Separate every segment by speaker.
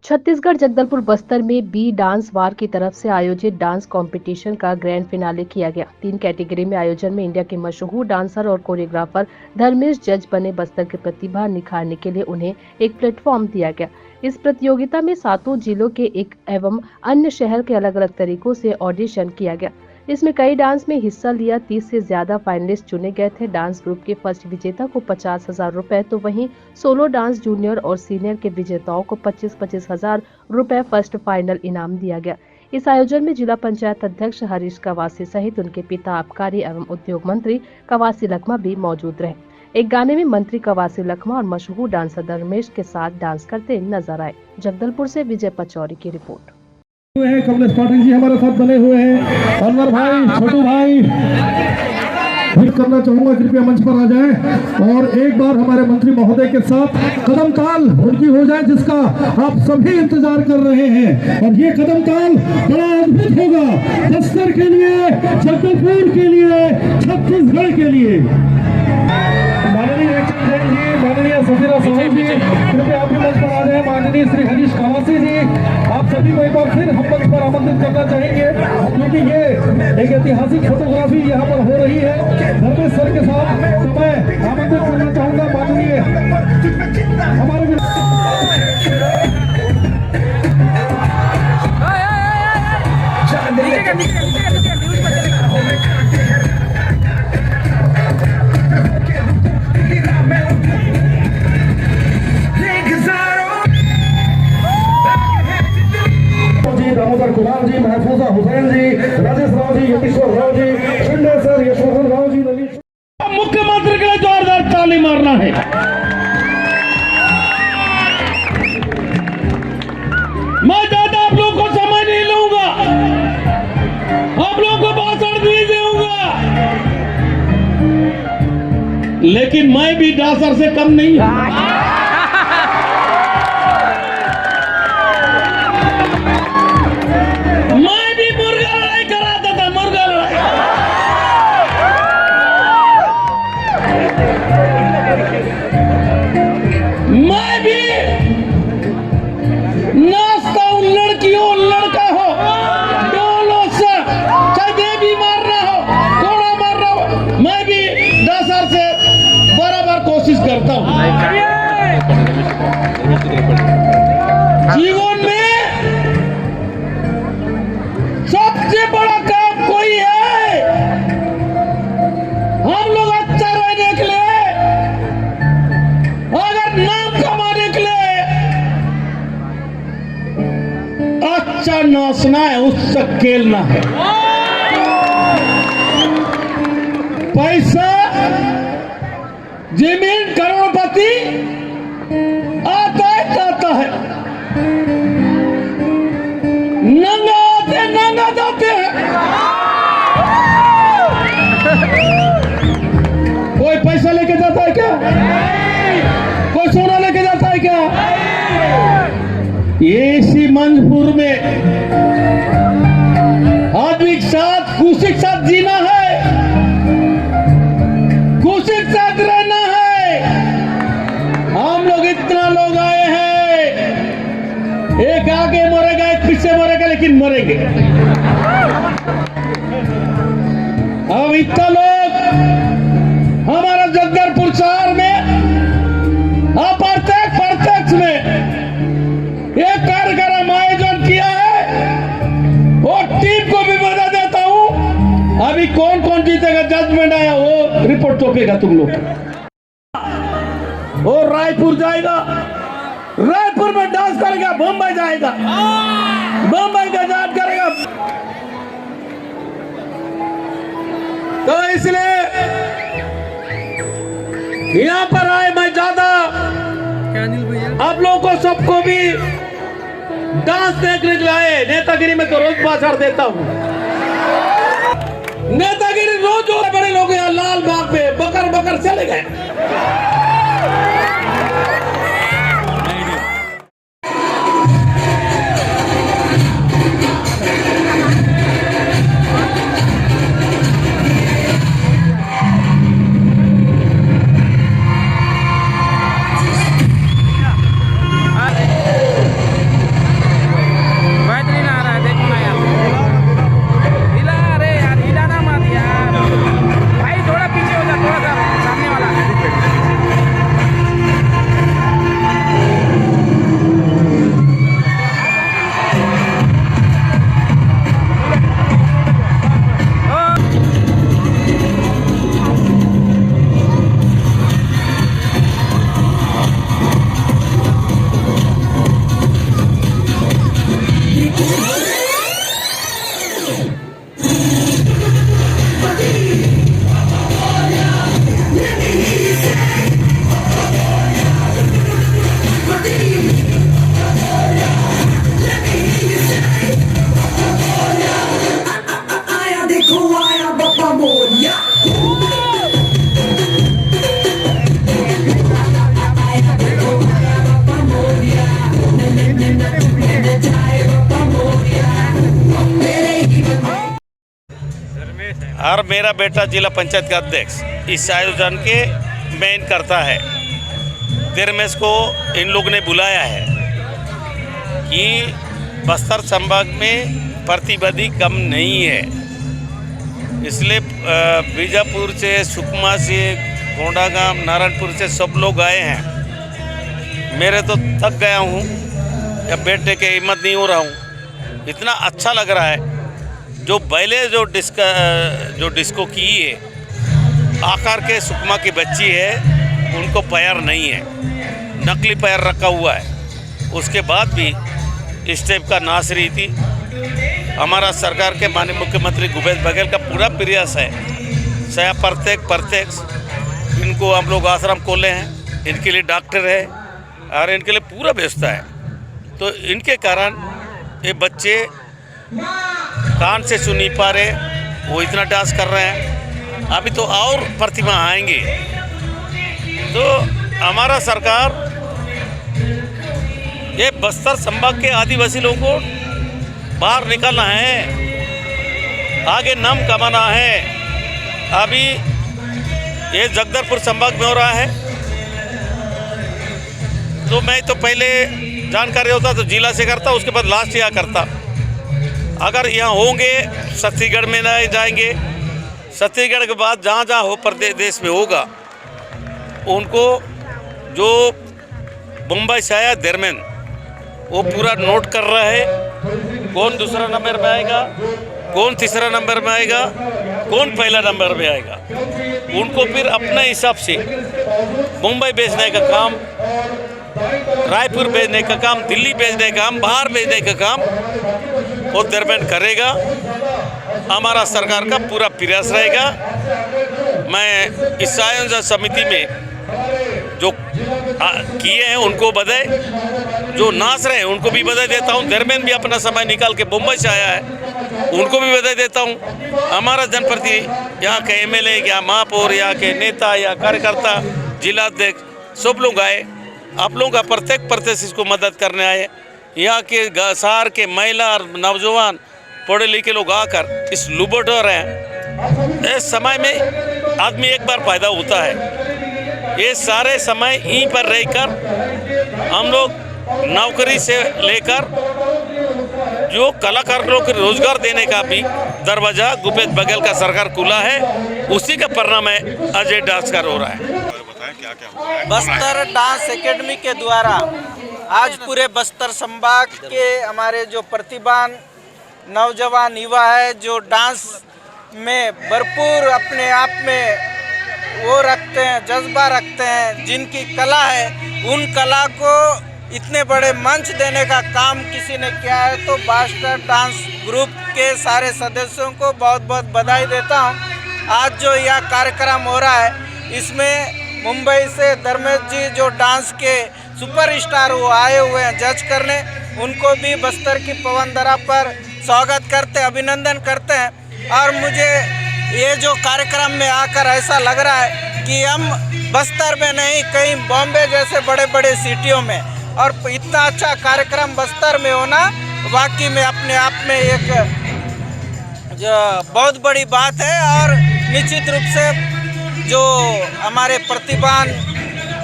Speaker 1: छत्तीसगढ़ जगदलपुर बस्तर में B dance वार की तरफ से आयोजित डांस कंपटीशन का ग्रैंड फिनाले किया गया। 3 कैटेगरी में आयोजन में इंडिया के मशहूर डांसर और कोरियोग्राफर धर्मेश जज बने। बस्तर की प्रतिभा निखारने के लिए उन्हें एक प्लेटफॉर्म दिया गया। इस प्रतियोगिता में 7 जिलों के एक एवं अन्य शहर के अलग अलग तरीकों से ऑडिशन किया गया। इसमें कई डांस में हिस्सा लिया। 30 से ज्यादा फाइनलिस्ट चुने गए थे। डांस ग्रुप के फर्स्ट विजेता को 50,000 रुपए, तो वहीं सोलो डांस जूनियर और सीनियर के विजेताओं को 25-25 हजार रुपए फर्स्ट फाइनल इनाम दिया गया। इस आयोजन में जिला पंचायत अध्यक्ष हरीश कवासी सहित उनके पिता आबकारी एवं उद्योग मंत्री कवासी लखमा भी मौजूद रहे। एक गाने में मंत्री कवासी लखमा और मशहूर डांसर धर्मेश के साथ डांस करते नजर आए। जगदलपुर से विजय पचौरी की रिपोर्ट।
Speaker 2: कमलेश पाठक जी हमारे साथ बने हुए हैं। अनवर भाई, छोटू भाई, करना चाहूंगा कृपया मंच पर आ जाएं और एक बार हमारे मंत्री महोदय के साथ कदम ताल उनकी हो जाए, जिसका आप सभी इंतजार कर रहे हैं। और ये कदम ताल बड़ा अद्भुत होगा बस्तर के लिए, जगदलपुर के लिए, छत्तीसगढ़ के लिए। माननीय माननीय सफीरा साहब जी कृपया आपके मंच पर आ जाए। माननीय श्री हरीश कवासी जी, आप सभी को एक बार फिर हम मंच पर आमंत्रित करना चाहेंगे, क्योंकि ये एक ऐतिहासिक फोटोग्राफी यहाँ पर हो रही है। धर्मेश सर के साथ तो मैं आमंत्रित करना चाहूंगा माननीय हमारे दामोदर कुमार जी, महफूजा हुसैन जी, राजेश राव जी, यतीश्वर राव जी, शिंदे सर, यशवर्धन राव जी, ललित। मुख्यमंत्री के लिए जोरदार ताली मारना है। मैं ज्यादा आप लोगों को समय नहीं लूंगा, आप लोगों को भाषण नहीं दूंगा, लेकिन मैं भी डांसर से कम नहीं हूं। मैं भी नाचता हूं, लड़कियों लड़का हो, दोनों से, चाहे देवी मारना हो, घोड़ा मारना हो, मैं भी डांसर से बराबर कोशिश करता हूं। जीवन में सबसे बड़ा काम कोई है, हम लोग अच्छा रहने के लिए, अगर नाम कमाने के लिए अच्छा नाचना है, उससे खेलना है। पैसा, जमीन, करोड़पति आता है जाता है, नंगा आते नंगा जाते हैं। कोई पैसा लेके जाता है क्या? कोई सोना लेके जाता है क्या? इसी मंजपुर में आदमी के साथ, खुशी के साथ जीना है, खुशी के साथ रहना है। हम लोग इतना लोग आए हैं, एक आगे मरेगा, एक पीछे मरेगा, लेकिन मरेंगे। अब इतना लोग हमारा जगदलपुर शहर में प्रत्यक्ष में एक कार्यक्रम आयोजन किया है, और टीम को भी बता देता हूं, अभी कौन कौन जीतेगा जजमेंट आया, वो रिपोर्ट चौंकेगा तुम लोग। वो रायपुर जाएगा, रायपुर में डांस करेगा, मुंबई जाएगा, मुंबई का डांस करेगा। तो इसलिए यहाँ पर आए, मैं ज्यादा आप लोगों को सबको भी डांस देखने के लिए, नेतागिरी में तो रोज भाषण देता हूँ। नेतागिरी रोज हो, बड़े लोग यहाँ लाल बाग पे बकर बकर चले गए।
Speaker 3: और मेरा बेटा जिला पंचायत का अध्यक्ष इस आयोजन के मेन करता है। धर्मेश को इन लोगों ने बुलाया है कि बस्तर संभाग में प्रतिवादी कम नहीं है, इसलिए बीजापुर से, सुकमा से, कोंडागांव, नारायणपुर से सब लोग आए हैं। मेरे तो थक गया हूँ, या बैठने के हिम्मत नहीं हो रहा हूँ। इतना अच्छा लग रहा है। जो पहले जो डिस्को की है, आकार के सुकमा की बच्ची है, उनको पैर नहीं है, नकली पैर रखा हुआ है। उसके बाद भी इस टाइप का नाच रही थी। हमारा सरकार के माननीय मुख्यमंत्री भूपेश बघेल का पूरा प्रयास है, सया प्रत्येक इनको हम लोग आश्रम खोले हैं, इनके लिए डॉक्टर है और इनके लिए पूरा व्यवस्था है। तो इनके कारण ये बच्चे कान से सुन नहीं पा रहे, वो इतना डांस कर रहे हैं। अभी तो और प्रतिमा आएंगे। तो हमारा सरकार ये बस्तर संभाग के आदिवासी लोगों को बाहर निकालना है, आगे नाम कमाना है। अभी ये जगदलपुर संभाग में हो रहा है, तो मैं तो पहले जानकारी होता तो जिला से करता, उसके बाद लास्ट यहाँ करता। अगर यहाँ होंगे, छत्तीसगढ़ में नहीं जाएंगे, छत्तीसगढ़ के बाद जहाँ जहाँ हो प्रदेश में होगा, उनको जो मुंबई से आया धर्मेंद्र, वो पूरा नोट कर रहा है। कौन दूसरा नंबर में आएगा, कौन तीसरा नंबर में आएगा, कौन पहला नंबर में आएगा, उनको फिर अपने हिसाब से मुंबई भेजने का काम, रायपुर भेजने का काम, दिल्ली भेजने का काम, बाहर भेजने का काम वो धर्मेंद्र करेगा। हमारा सरकार का पूरा प्रयास रहेगा। मैं इस आयोजन समिति में जो किए हैं उनको बधाई, जो नाच रहे हैं उनको भी बधाई देता हूँ। धर्मेंद्र भी अपना समय निकाल के मुंबई से आया है, उनको भी बधाई देता हूँ। हमारा जनप्रतिनिधि, यहाँ के एमएलए, या महापौर, यहाँ के नेता या कार्यकर्ता, जिलाध्यक्ष, सब लोग आए। आप लोगों का प्रत्येक इसको मदद करने आए। यहाँ के शहर के महिला और नौजवान पढ़े लिखे लोग आकर इस लुबट रहे हैं। इस समय में आदमी एक बार पैदा होता है, ये सारे समय यहीं पर रहकर हम लोग नौकरी से लेकर जो कलाकारों को रोजगार देने का भी दरवाजा भूपेश बघेल का सरकार खुला है, उसी का परिणाम है आज ये डांस कर हो रहा है।
Speaker 4: बस्तर डांस एकेडमी के द्वारा आज पूरे बस्तर संभाग के हमारे जो प्रतिभावान नौजवान युवा है, जो डांस में भरपूर अपने आप में वो रखते हैं, जज्बा रखते हैं, जिनकी कला है, उन कला को इतने बड़े मंच देने का काम किसी ने किया है। तो बस्तर डांस ग्रुप के सारे सदस्यों को बहुत बहुत बधाई देता हूँ। आज जो यह कार्यक्रम हो रहा है, इसमें मुंबई से धर्मेश जी जो डांस के सुपरस्टार वो आए हुए हैं जज करने, उनको भी बस्तर की पवनधरा पर स्वागत करते, अभिनंदन करते हैं। और मुझे ये जो कार्यक्रम में आकर ऐसा लग रहा है कि हम बस्तर में नहीं, कहीं बॉम्बे जैसे बड़े बड़े सिटियों में, और इतना अच्छा कार्यक्रम बस्तर में होना वाकई में अपने आप में एक जो बहुत बड़ी बात है। और निश्चित रूप से जो हमारे प्रतिभावान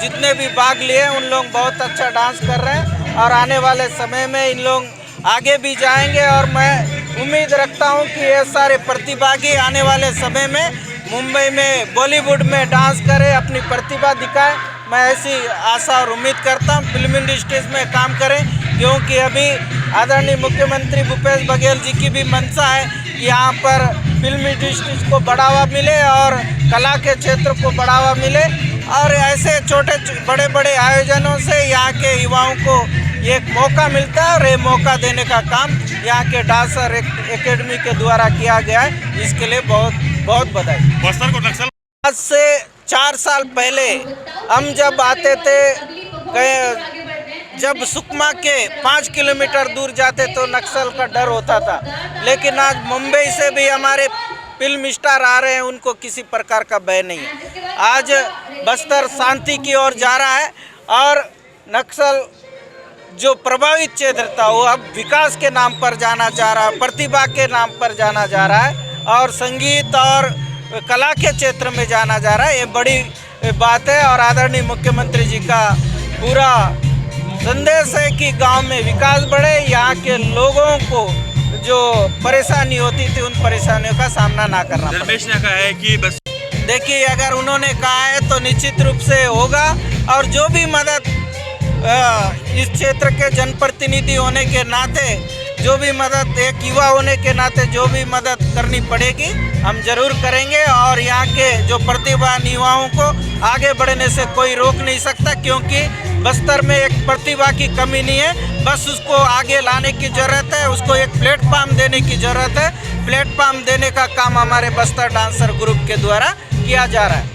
Speaker 4: जितने भी भाग लिए, उन लोग बहुत अच्छा डांस कर रहे हैं और आने वाले समय में इन लोग आगे भी जाएंगे। और मैं उम्मीद रखता हूं कि ये सारे प्रतिभागी आने वाले समय में मुंबई में, बॉलीवुड में डांस करें, अपनी प्रतिभा दिखाएं। मैं ऐसी आशा और उम्मीद करता हूं फिल्म इंडस्ट्रीज में काम करें, क्योंकि अभी आदरणीय मुख्यमंत्री भूपेश बघेल जी की भी मंशा है कि यहाँ पर फिल्म इंडस्ट्रीज को बढ़ावा मिले और कला के क्षेत्र को बढ़ावा मिले। और ऐसे छोटे बड़े बड़े आयोजनों से यहाँ के युवाओं को एक मौका मिलता है, और ये मौका देने का काम यहाँ के डांसर एकेडमी के द्वारा किया गया है। इसके लिए बहुत बहुत बधाई।
Speaker 3: बस्तर को नक्सल
Speaker 4: आज से 4 साल पहले हम जब आते थे, जब सुकमा के 5 किलोमीटर दूर जाते तो नक्सल का डर होता था, लेकिन आज मुंबई से भी हमारे फिल्म स्टार आ रहे हैं, उनको किसी प्रकार का भय नहीं है। आज बस्तर शांति की ओर जा रहा है और नक्सल जो प्रभावित क्षेत्र था वो अब विकास के नाम पर जाना जा रहा है, प्रतिभा के नाम पर जाना जा रहा है। और संगीत और कला के क्षेत्र में जाना जा रहा है। ये बड़ी बात है और आदरणीय मुख्यमंत्री जी का पूरा संदेश है कि गांव में विकास बढ़े, यहाँ के लोगों को जो परेशानी होती थी उन परेशानियों का सामना ना करना पड़े।
Speaker 5: धर्मेश ने कहा है कि बस
Speaker 4: देखिए, अगर उन्होंने कहा है तो निश्चित रूप से होगा और जो भी मदद इस क्षेत्र के जनप्रतिनिधि होने के नाते जो भी मदद, एक युवा होने के नाते जो भी मदद करनी पड़ेगी हम जरूर करेंगे। और यहाँ के जो प्रतिभावान युवाओं को आगे बढ़ने से कोई रोक नहीं सकता, क्योंकि बस्तर में एक प्रतिभा की कमी नहीं है, बस उसको आगे लाने की ज़रूरत है, उसको एक प्लेटफॉर्म देने की ज़रूरत है। प्लेटफॉर्म देने का काम हमारे बस्तर डांसर ग्रुप के द्वारा किया जा रहा है।